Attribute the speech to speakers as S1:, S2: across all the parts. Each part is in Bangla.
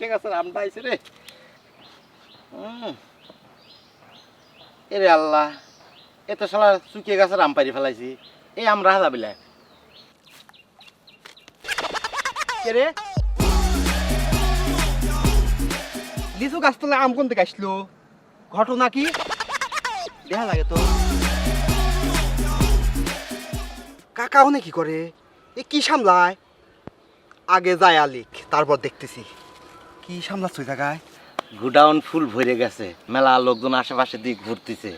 S1: শুকিয়ে গাছের আমটা আইছে রে। এরে আল্লাহ, এত শালা শুকিয়ে গাছের আম পারি ফেলাইছি। এই আম রাহা যাবিলে
S2: কে রে? লিচু গাছতলায় আম কোন থেকে আসলো? ঘটনা কি দেখা লাগে তো। কাকা ওনে কি করে? এ কি সামলায়? আগে যায় আলিক, তারপর দেখতেছি কি সামলাচ্ছ ওই জায়গায়।
S1: গুডাউন ফুল ভরে গেছে, মেলা লোকজন আশেপাশে দিক ঘুরতেছে।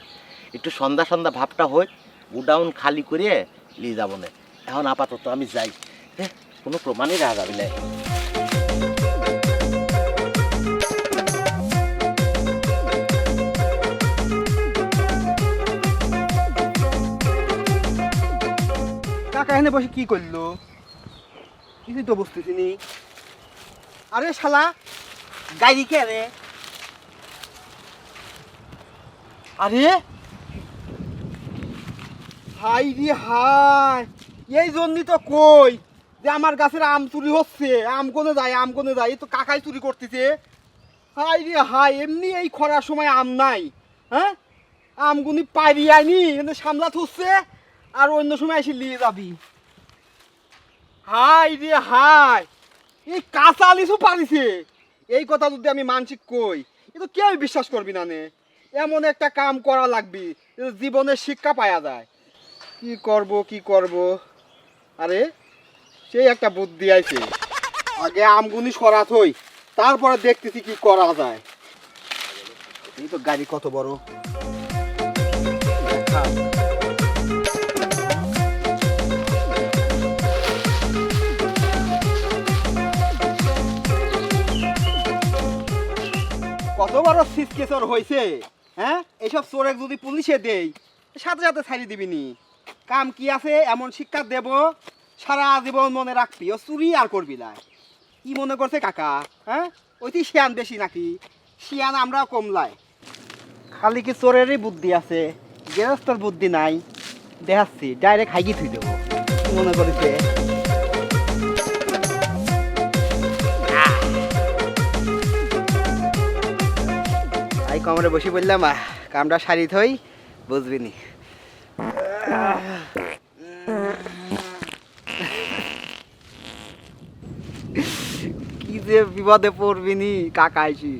S1: একটু সন্ধ্যা সন্ধ্যা ভাবটা হোক, গুডাউন খালি করে নিয়ে যাবো না। এখন আপাতত আমি যাই, কোনো প্রমাণই রাখা যাবে না।
S2: কাকা এখানে বসে কি করলো কিছুই তো বুঝতেছি নি। আরে শালা গাড়ি কে রে? আরে হাই রে হাই, এই জন্যই তো কই যে আমার গাছের আম চুরি হচ্ছে। আম কোনে যায়, আম কোনে যায়, এই তো কাকাই চুরি করতেছে। হাই রে হাই, এমনি এই খরার সময় আম নাই, হ্যাঁ আমগুনি পাইরি আইনি কিন্তু সামলাত হচ্ছে, আর অন্য সময় এসে নিয়ে যাবি। হাই রে হাই, এই কাঁচা লিচু পারিছে, এই কথা যদি আমি মানসিক কই এ তো কেউ বিশ্বাস করবি না নে। এমন একটা কাম করা লাগবি জীবনের শিক্ষা পাওয়া যায়। কি করব কি করব, আরে সেই একটা বুদ্ধি আইছে। আগে আমগুনি সরাত হই, তারপরে দেখতেছি কি করা যায়। এই তো গাড়ি কত বড়। কত বড় সিসকে চোর হয়েছে, হ্যাঁ এইসব চোরে যদি পুলিশে দেই সাথে সাথে ছাড়িয়ে দিবি নি। কাম কি আছে এমন শিক্ষা দেব সারা জীবন মনে রাখবি, ও চুরি আর করবি না। কি মনে করছে কাকা, হ্যাঁ ওইটি শিয়ান বেশি নাকি? শিয়ান আমরা কমলাই, খালি কি চোরেরই বুদ্ধি আছে, গৃহস্থর বুদ্ধি নাই। দেখাচ্ছি ডাইরেক্ট হাইগি থুই দেবো। কি মনে করেছে? আই কমরে বসে বললাম কামটা সারি থই, বুঝবি নি। কি যে বিপদে পড়বি নি কাকা আইসি,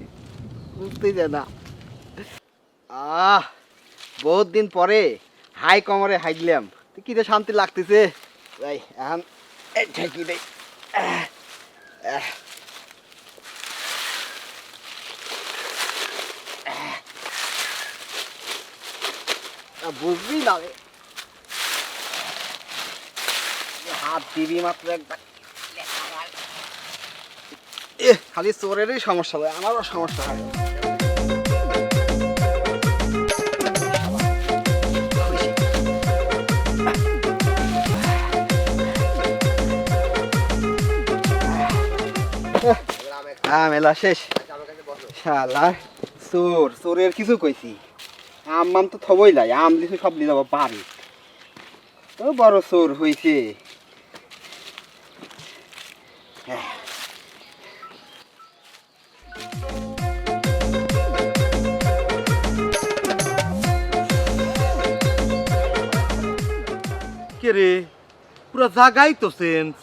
S2: বুঝতেই দে না। বহুত দিন পরে হাই কমরে হাইলাম, কি যে শান্তি লাগতেছে। ভাই এখন ঠেকি দেই। বুঝবি না রে, হাত দিবি মাত্র একবার খালি চোরেরই সমস্যা হয়, আমারও সমস্যা হয়। মেলা শেষ। শালা চোর, চোরের কিছু কইছি, আম মাম তো থবই লাই, আম দিছে সব নিয়ে যাবো পারি। তো বড় চোর হয়েছে।
S1: কে রে, পুরো জাগাই তো সেন্স,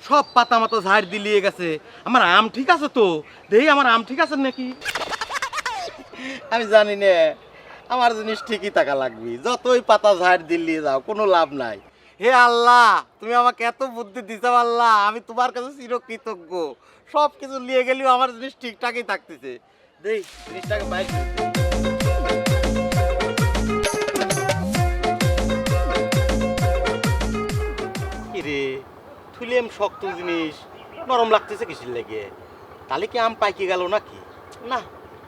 S1: সব পাতা মাতা ঝাড় দিলিয়ে গেছে। আমার আম ঠিক আছে তো? দেই আমার আম ঠিক আছে নাকি? আমি জানি না, আমার জিনিস ঠিকই থাকা লাগবে। যতই পাতা ঝাড় দিলিয়ে যাও কোনো লাভ নাই। হে আল্লাহ, তুমি আমাকে এত বুদ্ধি দিছো আল্লাহ, আমি তোমার কাছে চিরকৃতজ্ঞ। সব কিছু নিয়ে গেলেও আমার জিনিস ঠিকঠাকই থাকতেছে। দেই জিনিসটাকে বাইর করে দেই। কি রে, থুলেম শক্ত জিনিস, নরম লাগতেছে কিসের লেগে? তাহলে কি আম পাইকে গেল নাকি? না,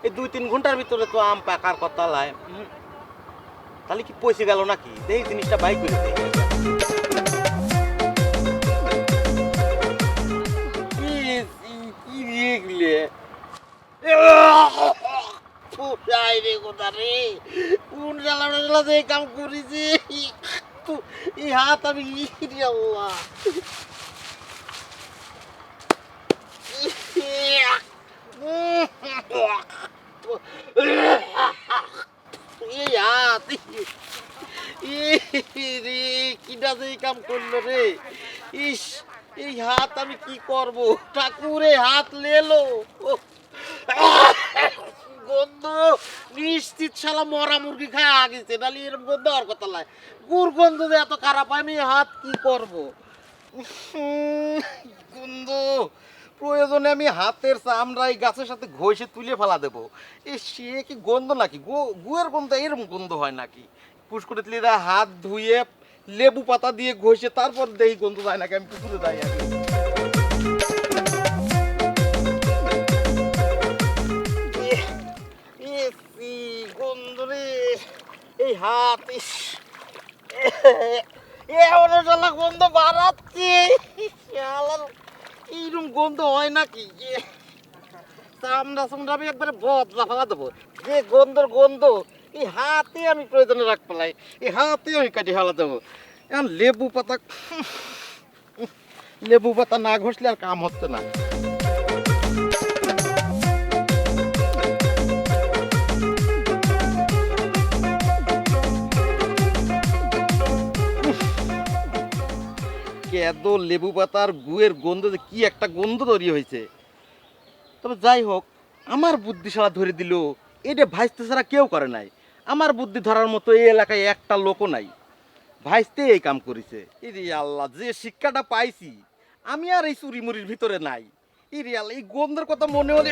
S1: এই 2-3 ঘন্টার ভিতরে তো আম পাকার কথা লাই। তাহলে কি পয়সে গেল নাকি? এই জিনিসটা বাই করে দেই। কি দেখলে কোন জ্বালা যে কাম করেছি, এই হাত আমি আল্লাহ এই হাত রে কিটা যে এই কাম করলো রে। ইস, এই হাত আমি কি করব, ঠাকুরে হাত লেলো। গন্ধ নিশ্চিত শালা মরা মুরগি খায় আগেছে, নাহলে এরকম গন্ধ আর কথা লাই। গুড় গন্ধ যে এত খারাপ, আমি হাত কি করব। গন্ধ, প্রয়োজনে আমি হাতের চামড়া এই গাছের সাথে ঘষে তুলে ফেলা দেবো। এ সে কি গন্ধ নাকি, গুয়ের গন্ধ এরকম গন্ধ হয় নাকি? পুষ্করে তুলে হাত ধুয়ে লেবু পাতা দিয়ে ঘষে তারপর দেই গন্ধ যায় নাকি, আমি পুকুরে যাই আগে। গন্ধ রে, এই হাত, ইস এমন জ্বালা গন্ধ বাড়াচ্ছে। এইরকম গন্ধ হয় নাকি? চামড়া চামড়া আমি একবারে বদলা ফেলা দেবো। যে গন্ধর গন্ধ, এই হাতে আমি প্রয়োজনে রাখ পেলাই, এই হাতে আমি কাটি ফেলা দেবো। এখন লেবু পাতা না ঘষলে আর কাম হচ্ছে না। এত লেবু পাতার গুয়ের গন্ধ যে কি একটা গন্ধ তৈরি হয়েছে। তবে যাই হোক, আমার বুদ্ধি সারা ধরে দিল, এটা ভাইস্তে ছাড়া কেউ করে নাই। আমার বুদ্ধি ধরার মতো এই এলাকায় একটা লোকও নাই, ভাইস্তে এই কাম করেছে। ইরে আল্লাহ, যে শিক্ষাটা পাইছি আমি আর এই চুরি মুড়ির ভিতরে নাই। ইরে আল্লাহ, এই গন্ধের কথা মনে হলে